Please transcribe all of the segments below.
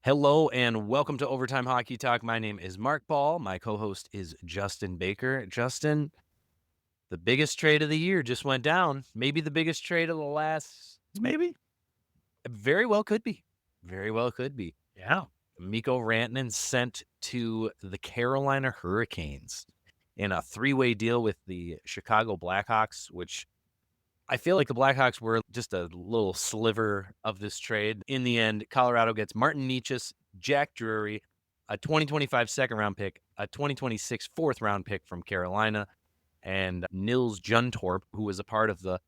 Hello and welcome to Overtime Hockey Talk. My name is Mark Paul. My co-host is Justin Baker. Justin, the biggest trade of the year just went down. Maybe the biggest trade of the last, Maybe. very well could be. Very well could be. Yeah. Miko Rantanen sent to the Carolina Hurricanes in a three-way deal with the Chicago Blackhawks, which I feel like the Blackhawks were just a little sliver of this trade. In the end, Colorado gets Martin Necas, Jack Drury, a 2025 second-round pick, a 2026 fourth-round pick from Carolina, and Nils Juntorp, who was a part of the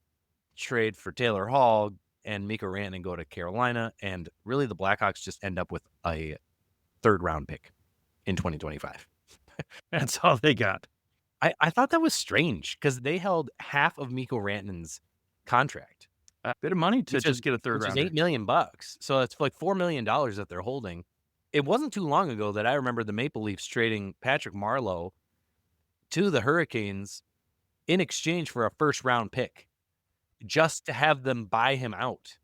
trade for Taylor Hall, and Miko Rantanen go to Carolina. And really, the Blackhawks just end up with a third-round pick in 2025. That's all they got. I thought that was strange because they held half of Miko Rantanen's contract. A bit of money to just get a third Which is rounder. $8 million. So it's like $4 million that they're holding. It wasn't too long ago that I remember the Maple Leafs trading Patrick Marleau to the Hurricanes in exchange for a first round pick just to have them buy him out.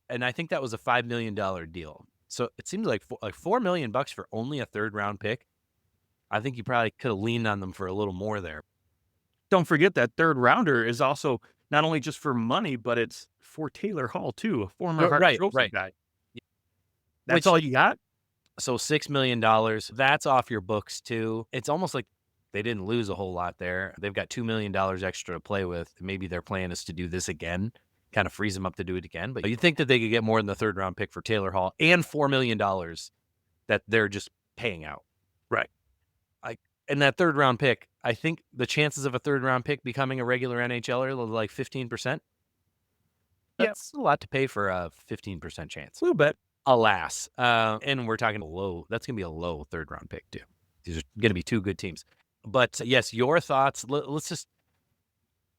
And I think that was a $5 million deal. So it seems like $4 million for only a third round pick. I think you probably could have leaned on them for a little more there. Don't forget that third rounder is also not only just for money, but it's for Taylor Hall too, a former Hart Trophy guy. That's all you got? So $6 million, that's off your books too. It's almost like they didn't lose a whole lot there. They've got $2 million extra to play with. Maybe their plan is to do this again, kind of frees them up to do it again. But you'd think that they could get more than the third round pick for Taylor Hall and $4 million that they're just paying out. Right. And that third round pick, I think the chances of a third round pick becoming a regular NHLer are like 15%. That's a lot to pay for a 15% chance. A little bit. Alas. And we're talking low. That's going to be a low third round pick too. These are going to be two good teams. But yes, your thoughts. Let's just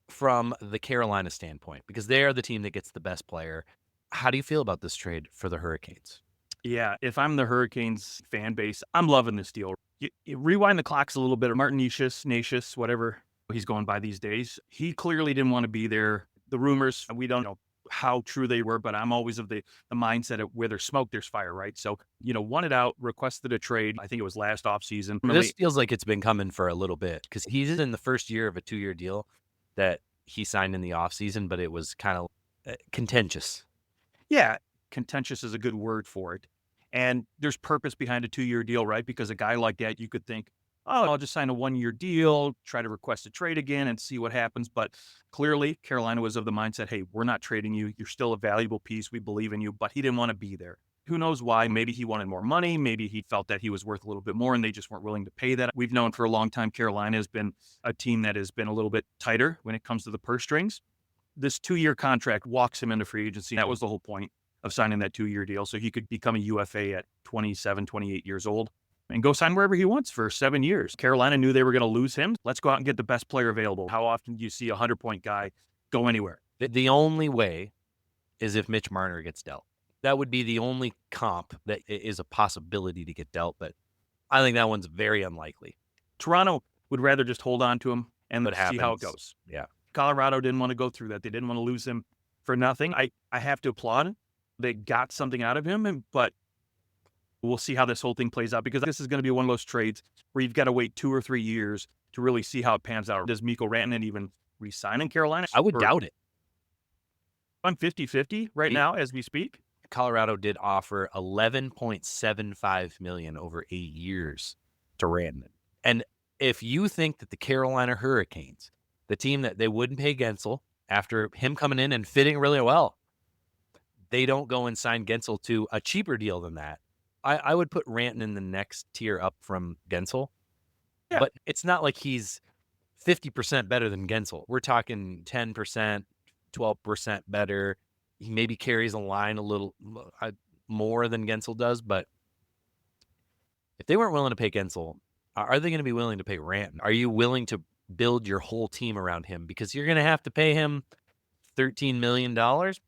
from the Carolina standpoint, because they're the team that gets the best player. How do you feel about this trade for the Hurricanes? Yeah, if I'm the Hurricanes fan base, I'm loving this deal. You rewind the clocks a little bit. Martin Necas, whatever he's going by these days, he clearly didn't want to be there. The rumors, we don't know how true they were, but I'm always of the mindset of where there's smoke, there's fire, right? So, wanted out, requested a trade. I think it was last offseason. This feels like it's been coming for a little bit because he's in the first year of a 2-year deal that he signed in the offseason, but it was kind of contentious. Yeah, contentious is a good word for it. And there's purpose behind a 2-year deal, right? Because a guy like that, you could think, oh, I'll just sign a 1-year deal, try to request a trade again and see what happens. But clearly, Carolina was of the mindset, hey, we're not trading you. You're still a valuable piece. We believe in you. But he didn't want to be there. Who knows why? Maybe he wanted more money. Maybe he felt that he was worth a little bit more and they just weren't willing to pay that. We've known for a long time Carolina has been a team that has been a little bit tighter when it comes to the purse strings. This 2-year contract walks him into free agency. That was the whole point of signing that 2-year deal. So he could become a UFA at 27, 28 years old and go sign wherever he wants for 7 years. Carolina knew they were going to lose him. Let's go out and get the best player available. How often do you see a 100-point guy go anywhere? The only way is if Mitch Marner gets dealt. That would be the only comp that is a possibility to get dealt, but I think that one's very unlikely. Toronto would rather just hold on to him and see how it goes. Yeah. Colorado didn't want to go through that. They didn't want to lose him for nothing. I have to applaud. They got something out of him, but we'll see how this whole thing plays out because this is going to be one of those trades where you've got to wait 2 or 3 years to really see how it pans out. Does Miko Rantanen even re-sign in Carolina? I would doubt it. I'm 50-50 right now as we speak. Colorado did offer $11.75 million over 8 years to Rantanen. And if you think that the Carolina Hurricanes, the team that they wouldn't pay Gensel after him coming in and fitting really well, they don't go and sign Gensel to a cheaper deal than that, I would put Rantanen the next tier up from Gensel. Yeah. But it's not like he's 50% better than Gensel. We're talking 10%, 12% better. He maybe carries a line a little more than Gensel does. But if they weren't willing to pay Gensel, are they going to be willing to pay Rantanen? Are you willing to build your whole team around him? Because you're going to have to pay him $13 million.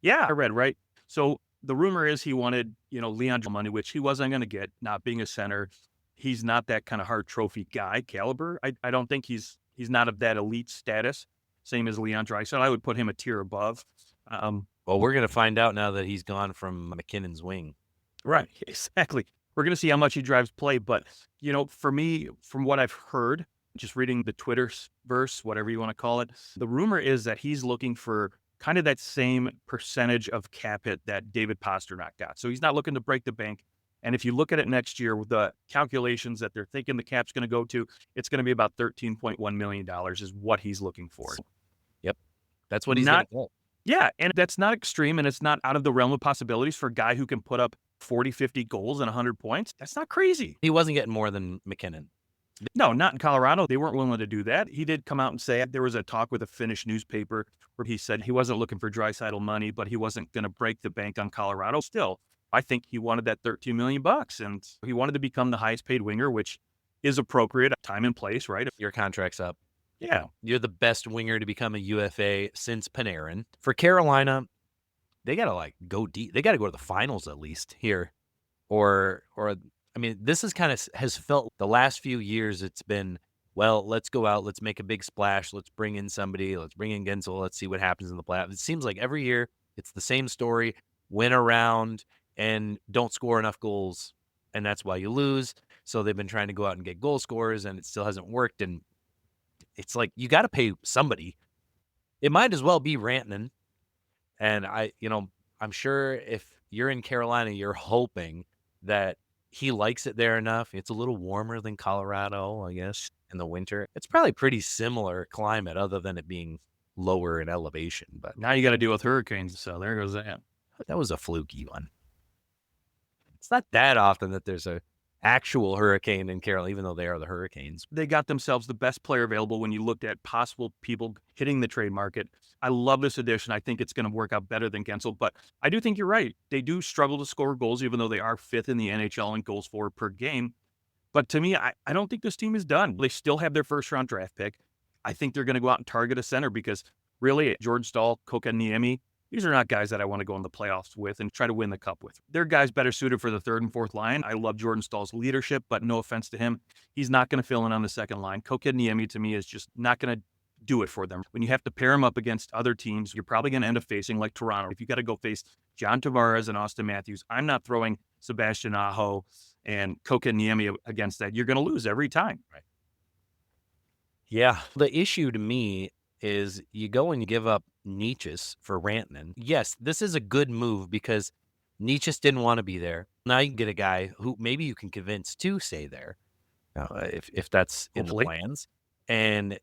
Yeah, I read, right? So the rumor is he wanted, Leon money, which he wasn't going to get, not being a center. He's not that kind of Hart Trophy guy caliber. I don't think he's not of that elite status, same as Leon Draisaitl. I would put him a tier above. Well, we're going to find out now that he's gone from McKinnon's wing. Right, exactly. We're going to see how much he drives play. But, for me, from what I've heard, just reading the Twitter verse, whatever you want to call it, the rumor is that he's looking for kind of that same percentage of cap hit that David Pastrnak got. So he's not looking to break the bank. And if you look at it next year with the calculations that they're thinking the cap's going to go to, it's going to be about $13.1 million is what he's looking for. Yep. That's what he's going to pull. Yeah, and that's not extreme, and it's not out of the realm of possibilities for a guy who can put up 40, 50 goals and 100 points. That's not crazy. He wasn't getting more than McKinnon. No, not in Colorado. They weren't willing to do that. He did come out and say there was a talk with a Finnish newspaper where he said he wasn't looking for Draisaitl money, but he wasn't going to break the bank on Colorado. Still, I think he wanted that $13 million, and he wanted to become the highest paid winger, which is appropriate time and place, right? If your contract's up. Yeah. You're the best winger to become a UFA since Panarin. For Carolina, they got to go deep. They got to go to the finals at least here. Or I mean, this is has felt the last few years it's been, well, let's go out, let's make a big splash, let's bring in somebody, let's bring in Gensel, let's see what happens in the playoffs. It seems like every year it's the same story, win around and don't score enough goals, and that's why you lose. So they've been trying to go out and get goal scorers, and it still hasn't worked. And it's like, you got to pay somebody. It might as well be Rantanen. And I'm sure if you're in Carolina, you're hoping that he likes it there enough. It's a little warmer than Colorado, I guess, in the winter. It's probably pretty similar climate other than it being lower in elevation. But now you got to deal with hurricanes. So there goes that. That was a fluky one. It's not that often that there's a actual hurricane in Carolina, even though they are the Hurricanes. They got themselves the best player available when you looked at possible people hitting the trade market. I love this addition. I think it's going to work out better than Gensel, but I do think you're right. They do struggle to score goals, even though they are fifth in the NHL in goals for per game. But to me, I don't think this team is done. They still have their first round draft pick. I think they're going to go out and target a center because really, Jordan Staal, Kotkaniemi, these are not guys that I want to go in the playoffs with and try to win the cup with. They're guys better suited for the third and fourth line. I love Jordan Stahl's leadership, but no offense to him, he's not going to fill in on the second line. Kotkaniemi, to me, is just not going to do it for them. When you have to pair him up against other teams, you're probably going to end up facing like Toronto. If you got to go face John Tavares and Austin Matthews, I'm not throwing Sebastian Aho and Kotkaniemi against that. You're going to lose every time. Right. Yeah. The issue to me is you go and you give up Nietzsche's for Rantanen. Yes, this is a good move because Nietzsche's didn't want to be there. Now you can get a guy who maybe you can convince to stay there, if that's in the plans. And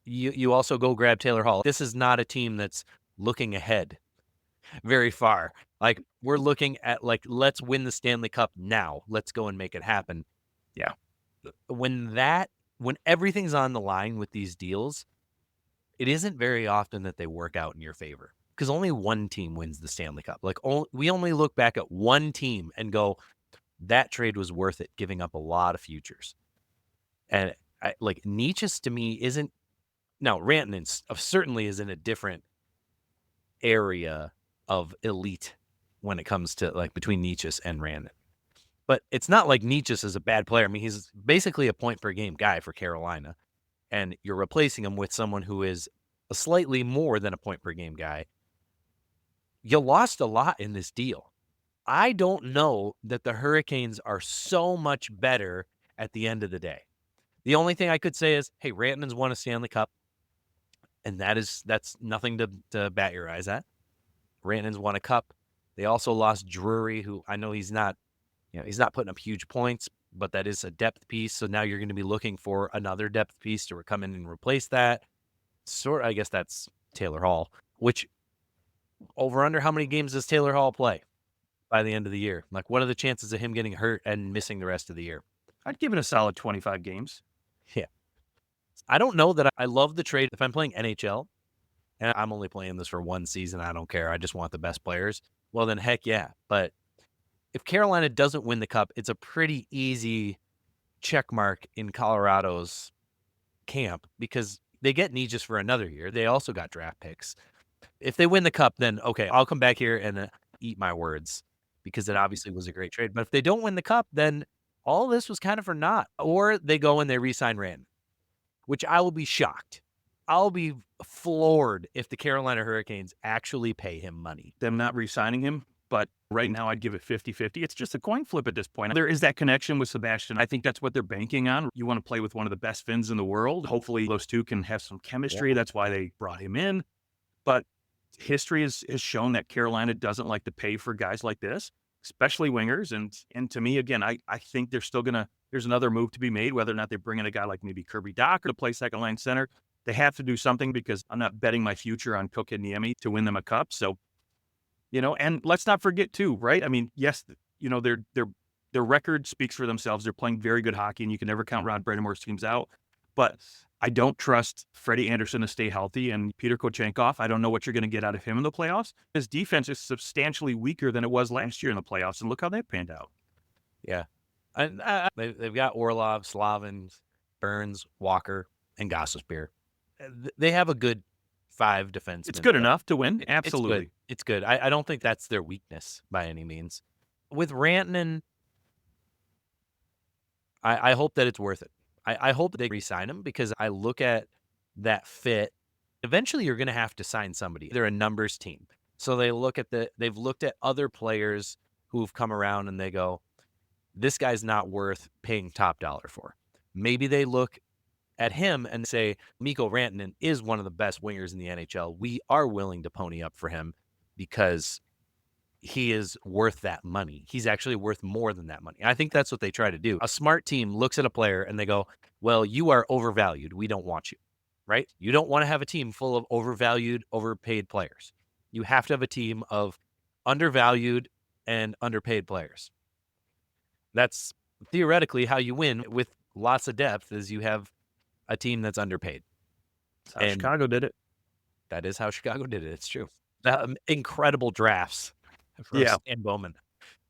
you also go grab Taylor Hall. This is not a team that's looking ahead very far. Like, we're looking at, let's win the Stanley Cup now. Let's go and make it happen. Yeah. When everything's on the line with these deals, it isn't very often that they work out in your favor because only one team wins the Stanley Cup. We only look back at one team and go, that trade was worth it, giving up a lot of futures. And Nietzsche's to me isn't. Now, Rantanen certainly is in a different area of elite when it comes to between Nietzsche's and Rantanen. But it's not like Nietzsche's is a bad player. I mean, he's basically a point per game guy for Carolina. And you're replacing him with someone who is a slightly more than a point per game guy. You lost a lot in this deal. I don't know that the Hurricanes are so much better at the end of the day. The only thing I could say is, hey, Rantanen's won a Stanley Cup, and that's nothing to bat your eyes at. Rantanen's won a cup. They also lost Drury, who I know he's not putting up huge points, but that is a depth piece. So now you're going to be looking for another depth piece to come in and replace that. I guess that's Taylor Hall, which over under how many games does Taylor Hall play by the end of the year? What are the chances of him getting hurt and missing the rest of the year? I'd give it a solid 25 games. Yeah. I don't know that I love the trade. If I'm playing NHL and I'm only playing this for one season, I don't care. I just want the best players. Well, then heck yeah. But if Carolina doesn't win the cup, it's a pretty easy check mark in Colorado's camp because they get Nietzsche's for another year. They also got draft picks. If they win the cup, then okay, I'll come back here and eat my words because it obviously was a great trade. But if they don't win the cup, then all this was kind of for naught. Or they go and they re-sign Rantanen, which I will be shocked. I'll be floored if the Carolina Hurricanes actually pay him money. Them not re-signing him? But right now I'd give it 50-50. It's just a coin flip at this point. There is that connection with Sebastian. I think that's what they're banking on. You want to play with one of the best Finns in the world. Hopefully those two can have some chemistry. Yeah. That's why they brought him in. But history has shown that Carolina doesn't like to pay for guys like this, especially wingers. And to me, again, I think they're still there's another move to be made, whether or not they bring in a guy like maybe Kirby Dach to play second line center. They have to do something because I'm not betting my future on Kotkaniemi to win them a cup. So, and let's not forget too, right? I mean, yes, their record speaks for themselves. They're playing very good hockey, and you can never count Rod Brind'Amour's teams out. But I don't trust Freddie Anderson to stay healthy, and Peter Kochenkov, I don't know what you're going to get out of him in the playoffs. His defense is substantially weaker than it was last year in the playoffs, and look how that panned out. Yeah. And they've got Orlov, Slavins, Burns, Walker, and Gostisbehere. They have a good 5 defensemen. It's good enough to win. Absolutely. It's good. I don't think that's their weakness by any means. With Rantanen, I hope that it's worth it. I hope they re-sign him because I look at that fit. Eventually, you're going to have to sign somebody. They're a numbers team. So they've looked at other players who've come around and they go, this guy's not worth paying top dollar for. Maybe they look at him and say, Miko Rantanen is one of the best wingers in the NHL. We are willing to pony up for him because he is worth that money. He's actually worth more than that money. I think that's what they try to do. A smart team looks at a player and they go, well, you are overvalued. We don't want you, right? You don't want to have a team full of overvalued, overpaid players. You have to have a team of undervalued and underpaid players. That's theoretically how you win with lots of depth, is you have a team that's underpaid. That's how Chicago did it. That is how Chicago did it. It's true. Incredible drafts from Stan Bowman.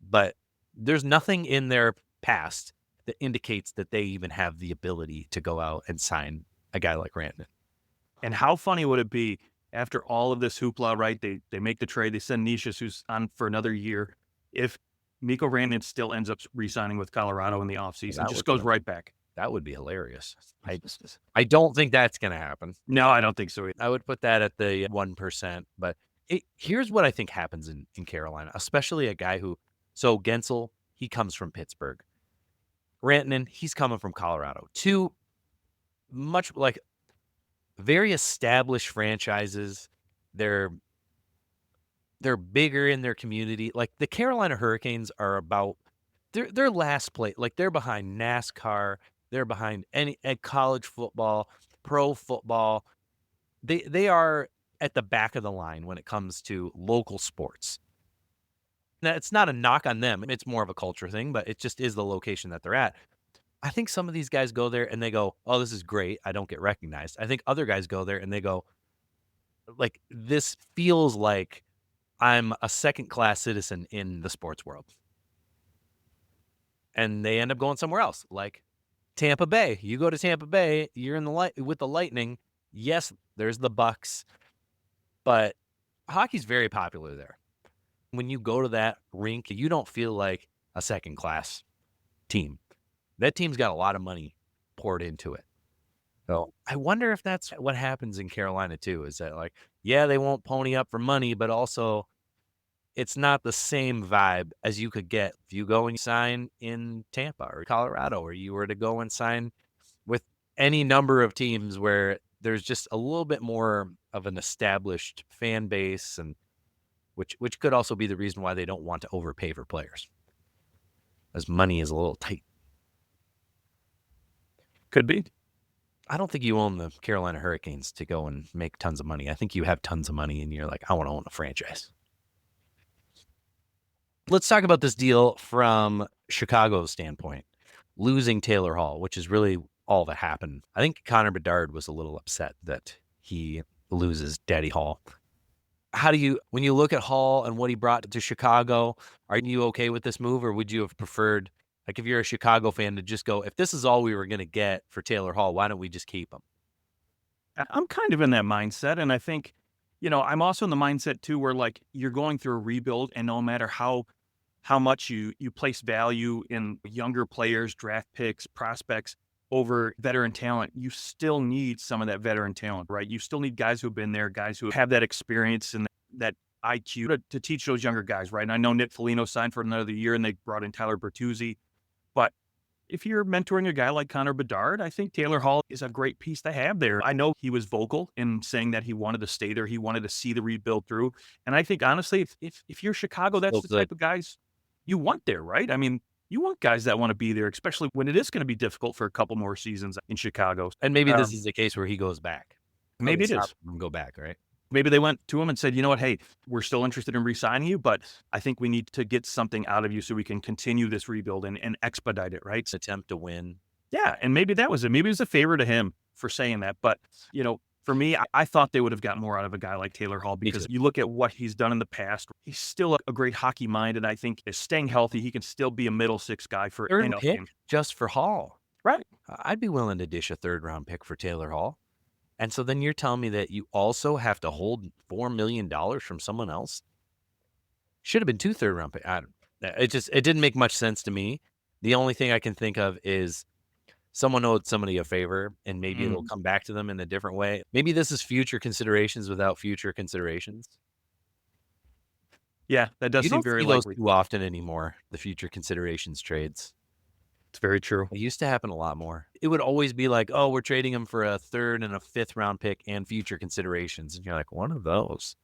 But there's nothing in their past that indicates that they even have the ability to go out and sign a guy like Rantanen. And how funny would it be after all of this hoopla, right? They make the trade. They send Nishas, who's on for another year. If Miko Rantanen still ends up re-signing with Colorado in the offseason, just goes right back. That would be hilarious. I don't think that's going to happen. No, I don't think so either. I would put that at the 1%. But here's what I think happens in Carolina, especially a guy so Gensel, he comes from Pittsburgh. Rantanen, he's coming from Colorado. Two much like very established franchises. They're bigger in their community. Like the Carolina Hurricanes are about their last place. Like they're behind NASCAR. They're behind college football, pro football. They are at the back of the line when it comes to local sports. Now, it's not a knock on them. It's more of a culture thing, but it just is the location that they're at. I think some of these guys go there and they go, oh, this is great. I don't get recognized. I think other guys go there and they go, like, this feels like I'm a second-class citizen in the sports world. And they end up going somewhere else, like Tampa Bay. You go to Tampa Bay, you're in with the Lightning. Yes, there's the Bucks, but hockey's very popular there. When you go to that rink, you don't feel like a second-class team. That team's got a lot of money poured into it. So I wonder if that's what happens in Carolina too, is that like, yeah, they won't pony up for money, but also it's not the same vibe as you could get if you go and sign in Tampa or Colorado, or you were to go and sign with any number of teams where there's just a little bit more of an established fan base, and which could also be the reason why they don't want to overpay for players, as money is a little tight. Could be. I don't think you own the Carolina Hurricanes to go and make tons of money. I think you have tons of money and you're like, I want to own a franchise. Let's talk about this deal from Chicago's standpoint. Losing Taylor Hall, which is really all that happened. I think Connor Bedard was a little upset that he loses Daddy Hall. When you look at Hall and what he brought to Chicago, are you okay with this move, or would you have preferred, like if you're a Chicago fan, to just go, if this is all we were going to get for Taylor Hall, why don't we just keep him? I'm kind of in that mindset. And I think, I'm also in the mindset too, where like you're going through a rebuild, and no matter how much you place value in younger players, draft picks, prospects over veteran talent, you still need some of that veteran talent, right? You still need guys who've been there, guys who have that experience and that IQ to teach those younger guys, right? And I know Nick Foligno signed for another year and they brought in Tyler Bertuzzi. But if you're mentoring a guy like Connor Bedard, I think Taylor Hall is a great piece to have there. I know he was vocal in saying that he wanted to stay there. He wanted to see the rebuild through. And I think, honestly, if you're Chicago, that's the type of guys you want there, right? I mean, you want guys that want to be there, especially when it is going to be difficult for a couple more seasons in Chicago. And maybe this is the case where he goes back. Maybe it is. Go back, right? Maybe they went to him and said, you know what, hey, we're still interested in re-signing you, but I think we need to get something out of you so we can continue this rebuild and expedite it, right? Attempt to win. Yeah, and maybe that was it. Maybe it was a favor to him for saying that. But, for me, I thought they would have got more out of a guy like Taylor Hall because you look at what he's done in the past. He's still a great hockey mind, and I think is staying healthy. He can still be a middle six guy for third pick just for Hall. Right. I'd be willing to dish a third-round pick for Taylor Hall. And so then you're telling me that you also have to hold $4 million from someone else? Should have been 2 third-round picks. It didn't make much sense to me. The only thing I can think of is someone owed somebody a favor, and maybe it'll come back to them in a different way. Maybe this is future considerations without future considerations. Yeah, that does seem very likely. You don't see those too often anymore, the future considerations trades. It's very true. It used to happen a lot more. It would always be like, oh, we're trading him for a 3rd and a 5th round pick and future considerations. And you're like, one of those?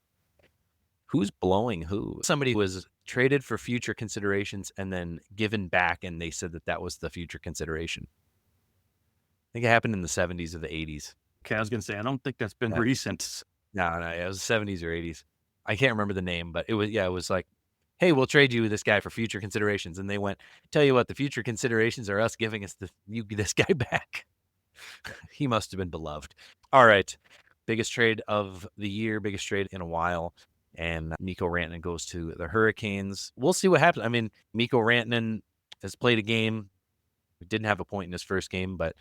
Who's blowing who? Somebody was traded for future considerations and then given back, and they said that was the future consideration. I think it happened in the 70s or the 80s. Okay, I was going to say, I don't think that's been recent. No, it was 70s or 80s. I can't remember the name, but it was like, hey, we'll trade you this guy for future considerations. And they went, tell you what, the future considerations are us giving us this guy back. He must have been beloved. All right. Biggest trade of the year, biggest trade in a while. And Miko Rantanen goes to the Hurricanes. We'll see what happens. I mean, Miko Rantanen has played a game. He didn't have a point in his first game, but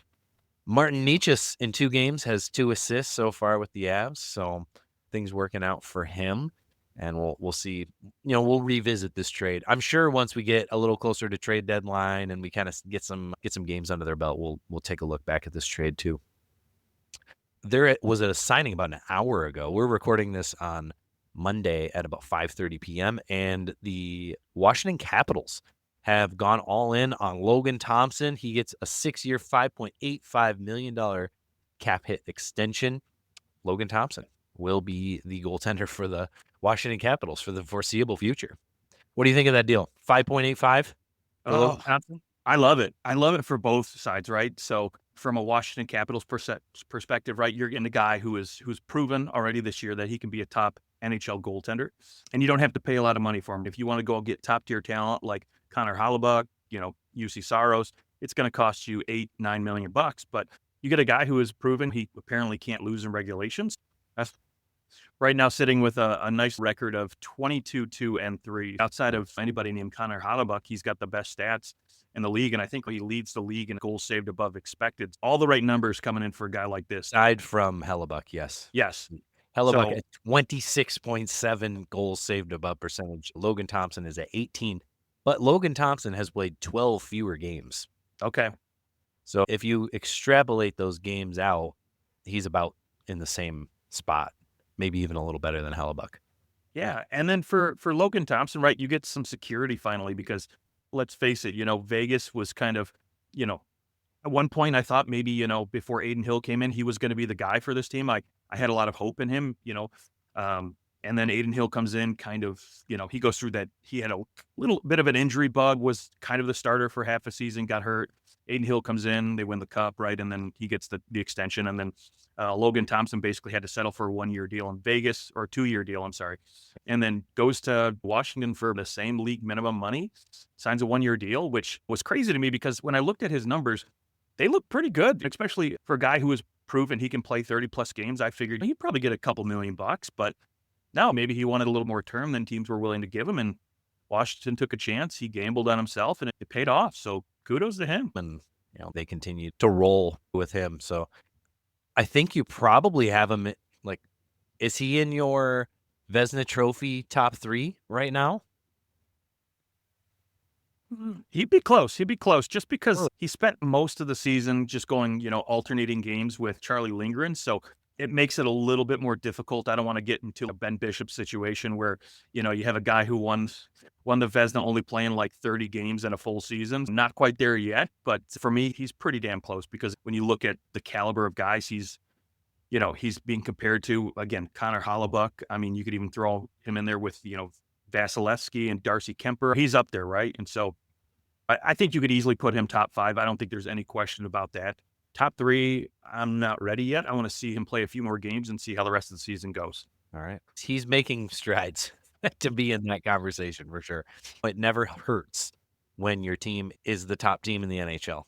Martin Necas in 2 games has 2 assists so far with the Avs. So things working out for him. And we'll see, we'll revisit this trade. I'm sure once we get a little closer to trade deadline and we kind of get some games under their belt, we'll take a look back at this trade too. There was a signing about an hour ago. We're recording this on Monday at about 5:30 p.m. and the Washington Capitals have gone all in on Logan Thompson. He gets a 6-year, $5.85 million cap hit extension. Logan Thompson will be the goaltender for the Washington Capitals for the foreseeable future. What do you think of that deal? 5.85? Oh, I love it. I love it for both sides, right? So from a Washington Capitals perspective, right, you're getting a guy who's proven already this year that he can be a top NHL goaltender, and you don't have to pay a lot of money for him. If you want to go get top tier talent like Connor Hellebuyck, UC Saros, it's going to cost you $8-9 million bucks. But you get a guy who has proven he apparently can't lose in regulations. That's right now sitting with a nice record of 22-2-3. Outside of anybody named Connor Hellebuyck, he's got the best stats in the league, and I think he leads the league in goals saved above expected. All the right numbers coming in for a guy like this. Aside from Hellebuyck, yes. Yes. Hellebuyck at 26.7 goals saved above percentage. Logan Thompson is at 18, but Logan Thompson has played 12 fewer games. Okay. So if you extrapolate those games out, he's about in the same spot, maybe even a little better than Hellebuyck. Yeah, and then for Logan Thompson, right, you get some security finally because let's face it, Vegas was kind of, at one point I thought maybe, before Adin Hill came in, he was going to be the guy for this team. I had a lot of hope in him, and then Adin Hill comes in kind of, he goes through that. He had a little bit of an injury bug, was kind of the starter for half a season, got hurt. Adin Hill comes in, they win the cup, right? And then he gets the extension. And then Logan Thompson basically had to settle for a 1-year deal in Vegas, or a 2-year deal, I'm sorry. And then goes to Washington for the same league minimum money, signs a 1-year deal, which was crazy to me because when I looked at his numbers, they look pretty good, especially for a guy who has proven he can play 30 plus games. I figured he'd probably get a couple $million, but no, maybe he wanted a little more term than teams were willing to give him. And Washington took a chance. He gambled on himself and it paid off. So kudos to him. And, they continue to roll with him. So I think you probably have him is he in your Vezina Trophy top 3 right now? He'd be close just because he spent most of the season just going, alternating games with Charlie Lindgren. So it makes it a little bit more difficult. I don't want to get into a Ben Bishop situation where, you have a guy who won the Vezina only playing like 30 games in a full season. Not quite there yet, but for me, he's pretty damn close because when you look at the caliber of guys he's being compared to, again, Connor Hellebuyck. I mean, you could even throw him in there with, Vasilevsky and Darcy Kemper. He's up there, right? And so I think you could easily put him top 5. I don't think there's any question about that. Top 3, I'm not ready yet. I want to see him play a few more games and see how the rest of the season goes. All right. He's making strides to be in that conversation for sure. It never hurts when your team is the top team in the NHL.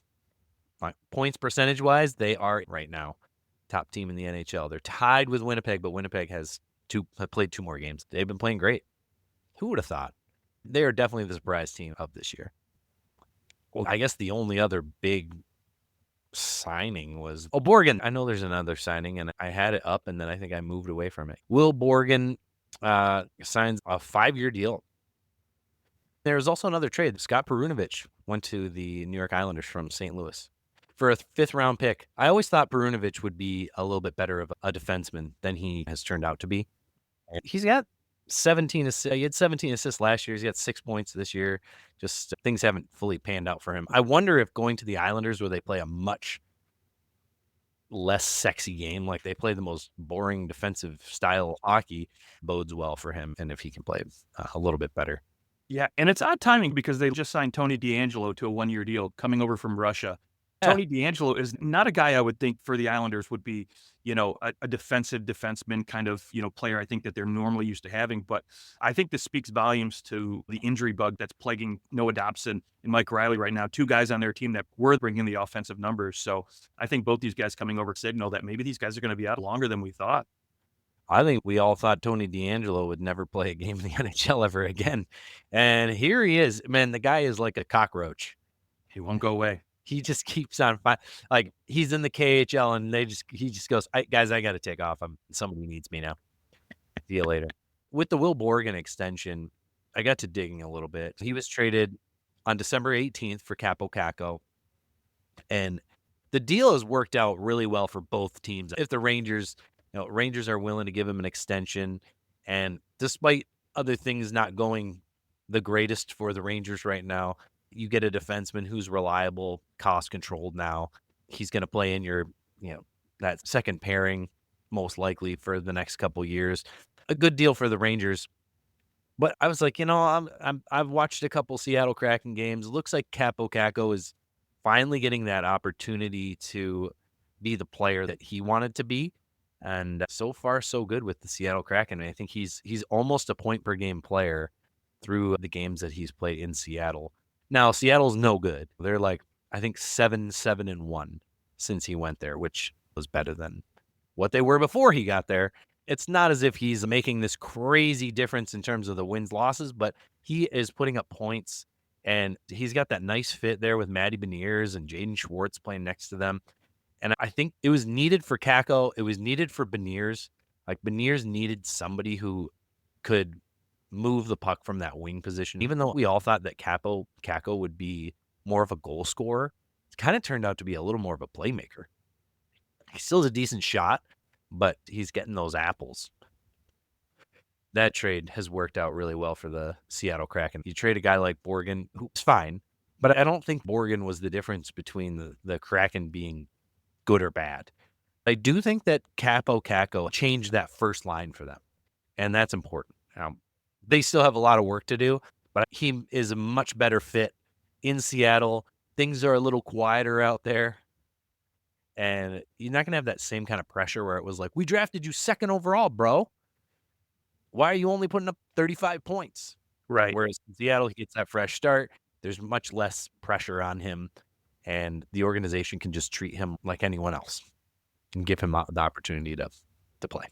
Points percentage-wise, they are right now top team in the NHL. They're tied with Winnipeg, but Winnipeg have played 2 more games. They've been playing great. Who would have thought? They are definitely the surprise team of this year. Well, I guess the only other big signing was Borgen. I know there's another signing, and I had it up, and then I think I moved away from it. Will Borgen signs a 5-year deal. There's also another trade. Scott Perunovich went to the New York Islanders from St. Louis for a 5th-round pick. I always thought Perunovich would be a little bit better of a defenseman than he has turned out to be. He's got 17 assists. He had 17 assists last year. He's got 6 points this year. Just things haven't fully panned out for him. I wonder if going to the Islanders where they play a much less sexy game, like they play the most boring defensive style hockey, bodes well for him, and if he can play a little bit better. Yeah, and it's odd timing because they just signed Tony DeAngelo to a 1-year deal coming over from Russia. Yeah. Tony DeAngelo is not a guy I would think for the Islanders would be, a defensive defenseman kind of, player I think that they're normally used to having. But I think this speaks volumes to the injury bug that's plaguing Noah Dobson and Mike Riley right now, 2 guys on their team that were bringing the offensive numbers. So I think both these guys coming over signal that maybe these guys are going to be out longer than we thought. I think we all thought Tony DeAngelo would never play a game in the NHL ever again. And here he is. Man, the guy is like a cockroach. He won't go away. He just keeps on like he's in the KHL and he just goes, guys, I got to take off. Somebody needs me now. See you later. With the Will Borgen extension, I got to digging a little bit. He was traded on December 18th for Capo Caco. And the deal has worked out really well for both teams. If the Rangers are willing to give him an extension, and despite other things not going the greatest for the Rangers right now, you get a defenseman who's reliable, cost-controlled now. He's going to play in your, that second pairing most likely for the next couple years. A good deal for the Rangers. But I was like, I've watched a couple Seattle Kraken games. It looks like Capo Caco is finally getting that opportunity to be the player that he wanted to be. And so far, so good with the Seattle Kraken. I think he's almost a point-per-game player through the games that he's played in Seattle. Now, Seattle's no good. They're like, I think 7-1 since he went there, which was better than what they were before he got there. It's not as if he's making this crazy difference in terms of the wins, losses, but he is putting up points, and he's got that nice fit there with Matty Beniers and Jaden Schwartz playing next to them. And I think it was needed for Caco. It was needed for Beniers. Like, Beniers needed somebody who could move the puck from that wing position. Even though we all thought that Caco would be more of a goal scorer, it kind of turned out to be a little more of a playmaker. He still has a decent shot, but he's getting those apples. That trade has worked out really well for the Seattle Kraken. You trade a guy like Borgen, who's fine, but I don't think Borgen was the difference between the Kraken being good or bad. I do think that Capo Caco changed that first line for them, and that's important. They still have a lot of work to do, but he is a much better fit in Seattle. Things are a little quieter out there, and you're not going to have that same kind of pressure where it was like, we drafted you 2nd overall, bro. Why are you only putting up 35 points? Right. Whereas in Seattle, he gets that fresh start. There's much less pressure on him, and the organization can just treat him like anyone else and give him the opportunity to play.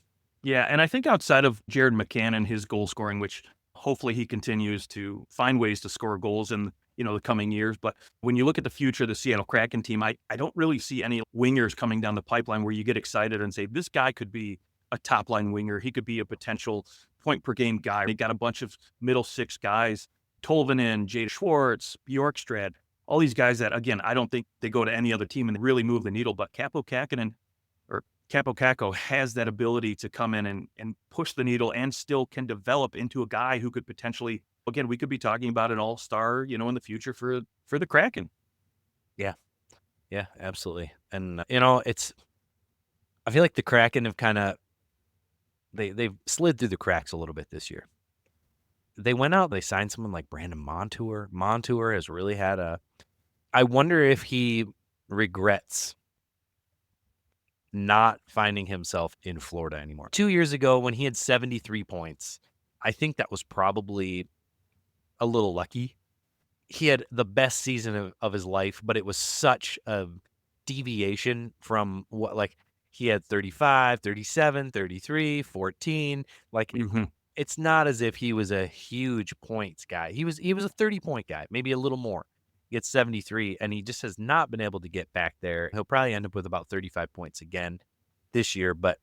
Yeah, and I think outside of Jared McCann and his goal scoring, which hopefully he continues to find ways to score goals in the coming years. But when you look at the future of the Seattle Kraken team, I don't really see any wingers coming down the pipeline where you get excited and say, this guy could be a top-line winger. He could be a potential point-per-game guy. They got a bunch of middle 6 guys, Tolvanen, Jada Schwartz, Bjorkstrad, all these guys that, again, I don't think they go to any other team and really move the needle. But Capo Caco Capo Caco has that ability to come in and push the needle and still can develop into a guy who could potentially, again, we could be talking about an all-star, in the future for the Kraken. Yeah. Yeah, absolutely. And, I feel like the Kraken have kind of, they've slid through the cracks a little bit this year. They went out, they signed someone like Brandon Montour. Montour has really had I wonder if he regrets not finding himself in Florida anymore. 2 years ago when he had 73 points, I think that was probably a little lucky. He had the best season of his life, but it was such a deviation from what, like, he had 35, 37, 33, 14. Like, Mm-hmm. it's not as if he was a huge points guy. He was a 30-point guy, maybe a little more. He gets 73, and he just has not been able to get back there. He'll probably end up with about 35 points again this year, but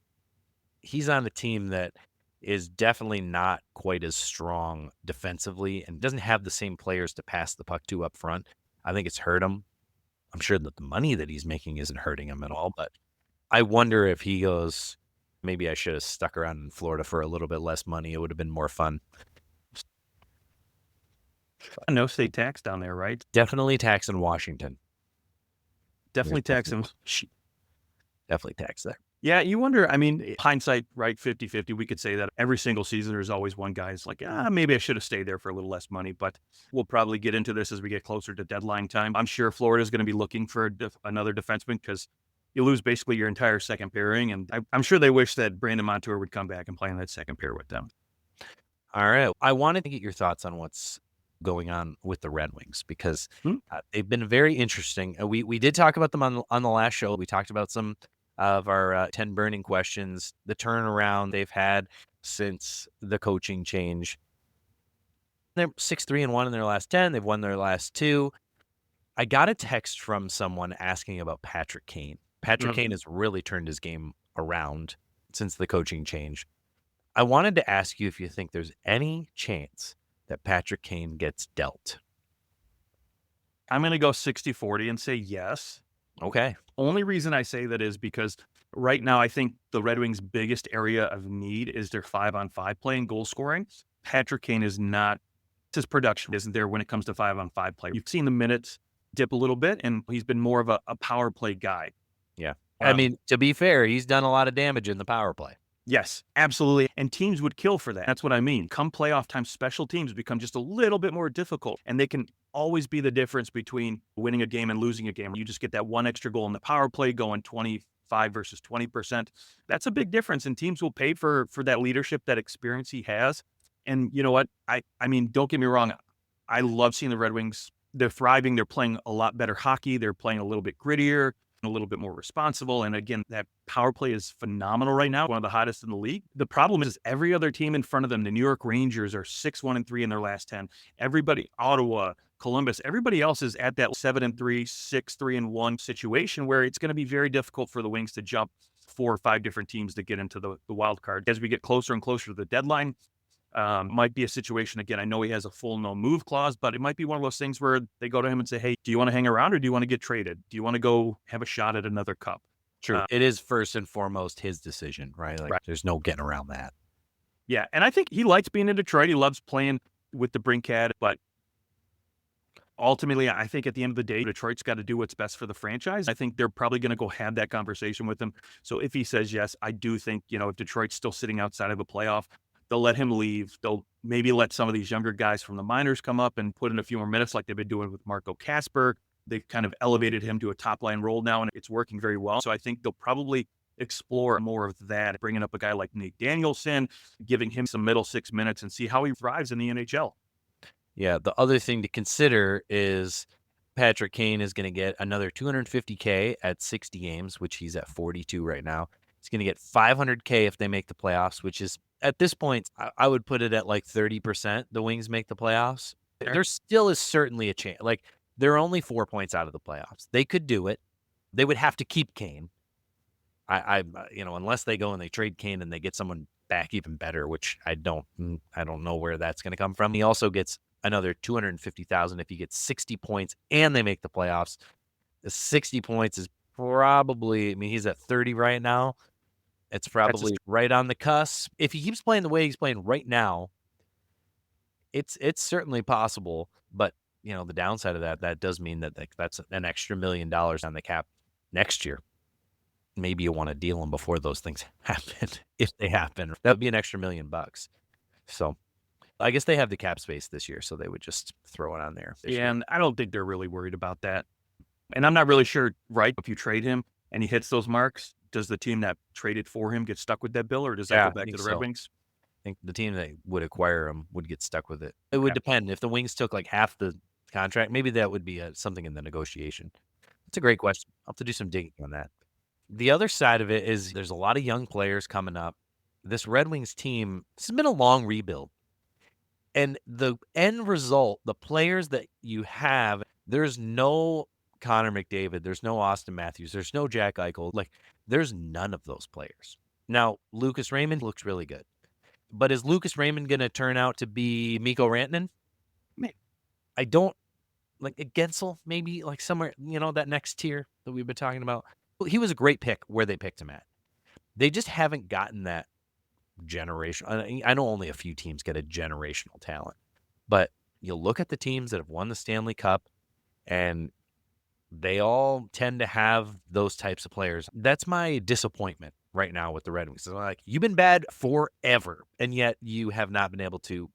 he's on a team that is definitely not quite as strong defensively and doesn't have the same players to pass the puck to up front. I think it's hurt him. I'm sure that the money that he's making isn't hurting him at all, but I wonder if he goes, maybe I should have stuck around in Florida for a little bit less money. It would have been more fun. No state tax down there, right? Definitely tax in Washington. Definitely tax him. Definitely tax there. Yeah, you wonder, hindsight, right, 50-50, we could say that every single season there's always one guy who's like, maybe I should have stayed there for a little less money, but we'll probably get into this as we get closer to deadline time. I'm sure Florida's going to be looking for another defenseman because you lose basically your entire second pairing, and I'm sure they wish that Brandon Montour would come back and play in that second pair with them. All right. I wanted to get your thoughts on what's going on with the Red Wings because they've been very interesting. We did talk about them on the last show. We talked about some of our 10 burning questions, the turnaround they've had since the coaching change. They're 6-3-1 in their last 10. They've won their last 2. I got a text from someone asking about Patrick Kane. Patrick Kane has really turned his game around since the coaching change. I wanted to ask you if you think there's any chance that Patrick Kane gets dealt. I'm going to go 60-40 and say yes. Okay. Only reason I say that is because right now I think the Red Wings' biggest area of need is their 5-on-5 play and goal scoring. Patrick Kane is not, his production isn't there when it comes to 5-on-5 play. You've seen the minutes dip a little bit, and he's been more of a power play guy. Yeah. To be fair, he's done a lot of damage in the power play. Yes, absolutely. And teams would kill for that. That's what I mean. Come playoff time, special teams become just a little bit more difficult, and they can always be the difference between winning a game and losing a game. You just get that one extra goal in the power play going 25 versus 20%. That's a big difference, and teams will pay for that leadership, that experience he has. And you know what? I mean, don't get me wrong. I love seeing the Red Wings. They're thriving. They're playing a lot better hockey. They're playing a little bit grittier, a little bit more responsible. And again, that power play is phenomenal right now, one of the hottest in the league. The problem is every other team in front of them, the New York Rangers are 6-1-3 in their last 10. Everybody, Ottawa, Columbus, everybody else is at that 7-3, 6-3-1 situation where it's going to be very difficult for the Wings to jump 4 or 5 different teams to get into the wild card. As we get closer and closer to the deadline, might be a situation, again, I know he has a full no move clause, but it might be one of those things where they go to him and say, hey, do you want to hang around or do you want to get traded? Do you want to go have a shot at another cup? True. It is first and foremost his decision, right? Like, right. There's no getting around that. Yeah. And I think he likes being in Detroit. He loves playing with the Brinkhead, but ultimately, I think at the end of the day, Detroit's got to do what's best for the franchise. I think they're probably going to go have that conversation with him. So if he says yes, I do think, if Detroit's still sitting outside of the playoff, they'll let him leave. They'll maybe let some of these younger guys from the minors come up and put in a few more minutes like they've been doing with Marco Kasper. They've kind of elevated him to a top-line role now, and it's working very well. So I think they'll probably explore more of that, bringing up a guy like Nate Danielson, giving him some middle 6 minutes and see how he thrives in the NHL. Yeah, the other thing to consider is Patrick Kane is going to get another $250K at 60 games, which he's at 42 right now. He's going to get $500K if they make the playoffs, which is, at this point, I would put it at like 30%. The Wings make the playoffs. There still is certainly a chance. Like, they're only 4 points out of the playoffs. They could do it. They would have to keep Kane. Unless they go and they trade Kane and they get someone back even better, which I don't know where that's going to come from. He also gets another $250,000 if he gets 60 points and they make the playoffs. The 60 points is probably, he's at 30 right now. It's probably right on the cusp. If he keeps playing the way he's playing right now, it's certainly possible. But, the downside of that does mean that that's an extra $1 million on the cap next year. Maybe you want to deal them before those things happen. If they happen, that would be an extra $1 million. So I guess they have the cap space this year, so they would just throw it on there. Yeah, and I don't think they're really worried about that. And I'm not really sure, right, if you trade him and he hits those marks, does the team that traded for him get stuck with that bill, or does that go back to the Red Wings? I think the team that would acquire him would get stuck with it. It would depend. If the Wings took like half the contract, maybe that would be something in the negotiation. It's a great question. I'll have to do some digging on that. The other side of it is there's a lot of young players coming up. This Red Wings team, this has been a long rebuild. And the end result, the players that you have, there's no Connor McDavid, there's no Austin Matthews, there's no Jack Eichel. Like, there's none of those players. Now, Lucas Raymond looks really good. But is Lucas Raymond going to turn out to be Miko Rantanen? I don't, like Gensel, maybe like somewhere, that next tier that we've been talking about. He was a great pick where they picked him at. They just haven't gotten that generation. I know only a few teams get a generational talent, but you look at the teams that have won the Stanley Cup, and they all tend to have those types of players. That's my disappointment right now with the Red Wings. Like, you've been bad forever, and yet you have not been able to.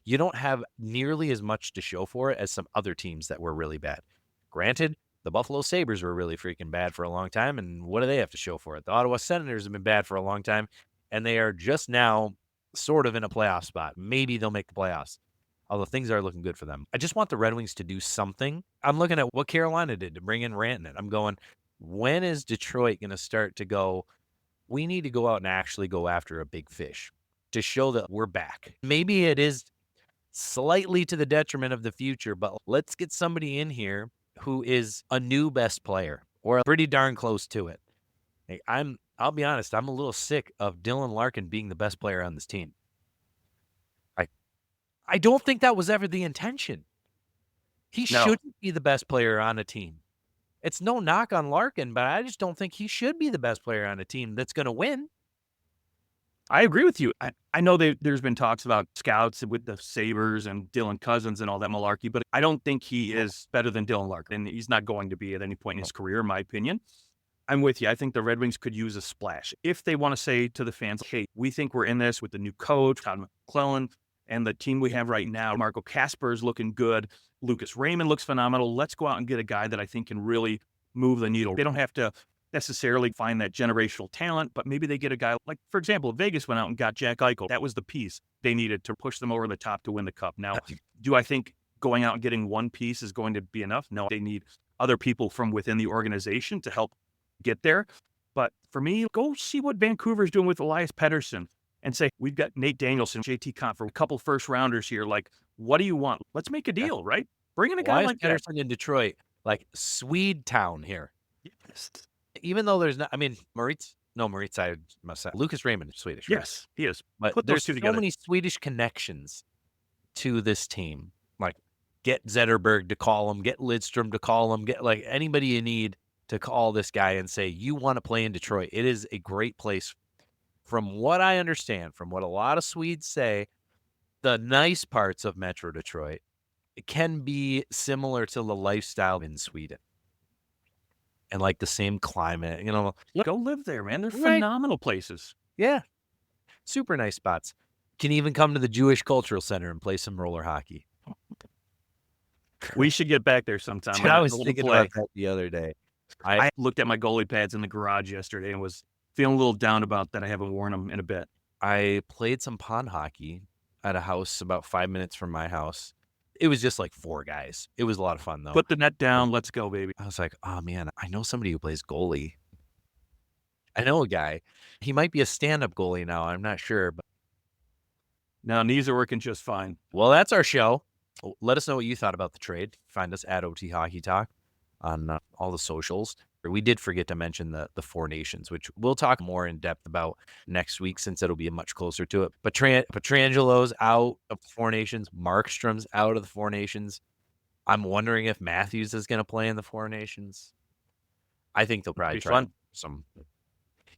You don't have nearly as much to show for it as some other teams that were really bad. Granted, the Buffalo Sabres were really freaking bad for a long time, and what do they have to show for it? The Ottawa Senators have been bad for a long time, and they are just now sort of in a playoff spot. Maybe they'll make the playoffs, although things are looking good for them. I just want the Red Wings to do something. I'm looking at what Carolina did to bring in Rantanen. I'm going, when is Detroit going to start to go, we need to go out and actually go after a big fish to show that we're back? Maybe it is slightly to the detriment of the future, but let's get somebody in here who is a new best player or pretty darn close to it. Hey, I'll be honest, I'm a little sick of Dylan Larkin being the best player on this team. I don't think that was ever the intention. He shouldn't be the best player on a team. It's no knock on Larkin, but I just don't think he should be the best player on a team that's going to win. I agree with you. I know there's been talks about scouts with the Sabres and Dylan Cousins and all that malarkey, but I don't think he is better than Dylan Larkin, and he's not going to be at any point in his career, in my opinion. I'm with you. I think the Red Wings could use a splash. If they want to say to the fans, hey, we think we're in this with the new coach, Todd McClellan, and the team we have right now, Marco Kasper is looking good. Lucas Raymond looks phenomenal. Let's go out and get a guy that I think can really move the needle. They don't have to necessarily find that generational talent, but maybe they get a guy like, for example, Vegas went out and got Jack Eichel. That was the piece they needed to push them over the top to win the cup. Now, do I think going out and getting one piece is going to be enough? No, they need other people from within the organization to help get there. But for me, go see what Vancouver's doing with Elias Pettersson and say, we've got Nate Danielson, JT Conf for a couple first rounders here. Like, what do you want? Let's make a deal, right? Bring in a guy like Pettersson in Detroit, like Swede Town here. Yes. Even though there's not, Lucas Raymond is Swedish. Right? Yes, he is. But there's so many Swedish connections to this team. Like, get Zetterberg to call him, get Lidstrom to call him, get like anybody you need to call this guy and say, you want to play in Detroit. It is a great place. From what I understand, from what a lot of Swedes say, the nice parts of Metro Detroit, it can be similar to the lifestyle in Sweden. And like the same climate, Go live there, man. They're phenomenal places. Yeah. Super nice spots. Can even come to the Jewish Cultural Center and play some roller hockey. We should get back there sometime. I was thinking about that the other day. I looked at my goalie pads in the garage yesterday and was feeling a little down about that. I haven't worn them in a bit. I played some pond hockey at a house about 5 minutes from my house. It was just like 4 guys. It was a lot of fun, though. Put the net down. Let's go, baby. I was like, oh, man, I know somebody who plays goalie. I know a guy. He might be a stand-up goalie now. I'm not sure. But now, knees are working just fine. Well, that's our show. Let us know what you thought about the trade. Find us at OT Hockey Talk on all the socials. We did forget to mention the Four Nations, which we'll talk more in depth about next week since it'll be much closer to it. But Petrangelo's out of the Four Nations. Markstrom's out of the Four Nations. I'm wondering if Matthews is going to play in the Four Nations. I think they'll probably try some.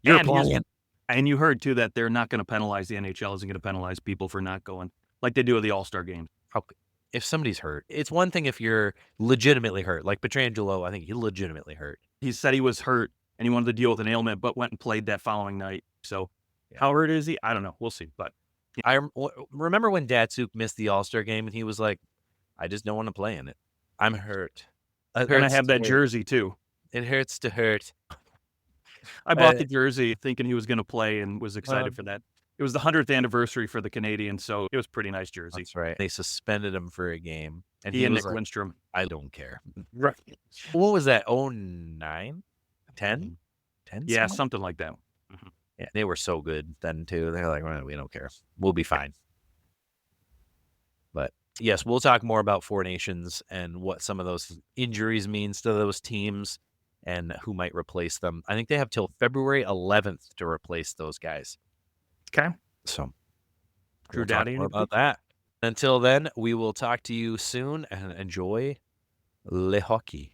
You're playing. And you heard, too, that they're not going to penalize, the NHL isn't going to penalize people for not going like they do with the All-Star games. If somebody's hurt, it's one thing if you're legitimately hurt. Like Pietrangelo, I think he legitimately hurt. He said he was hurt and he wanted to deal with an ailment, but went and played that following night. So how hurt is he? I don't know. We'll see. But I remember when Datsuk missed the All-Star game and he was like, I just don't want to play in it. I'm hurt. And I have that jersey, too. It hurts to hurt. I bought the jersey thinking he was going to play and was excited for that. It was the 100th anniversary for the Canadiens, so it was a pretty nice jersey. That's right. They suspended him for a game. And he and Nick Lindstrom. I don't care. Right. What was that? 09? 10? 10? Yeah, something like that. Mm-hmm. Yeah, they were so good then, too. They're like, well, we don't care. We'll be fine. But, yes, we'll talk more about Four Nations and what some of those injuries means to those teams and who might replace them. I think they have till February 11th to replace those guys. Okay. So, Drew we'll talk Doughty more about that. Until then, we will talk to you soon and enjoy le hockey.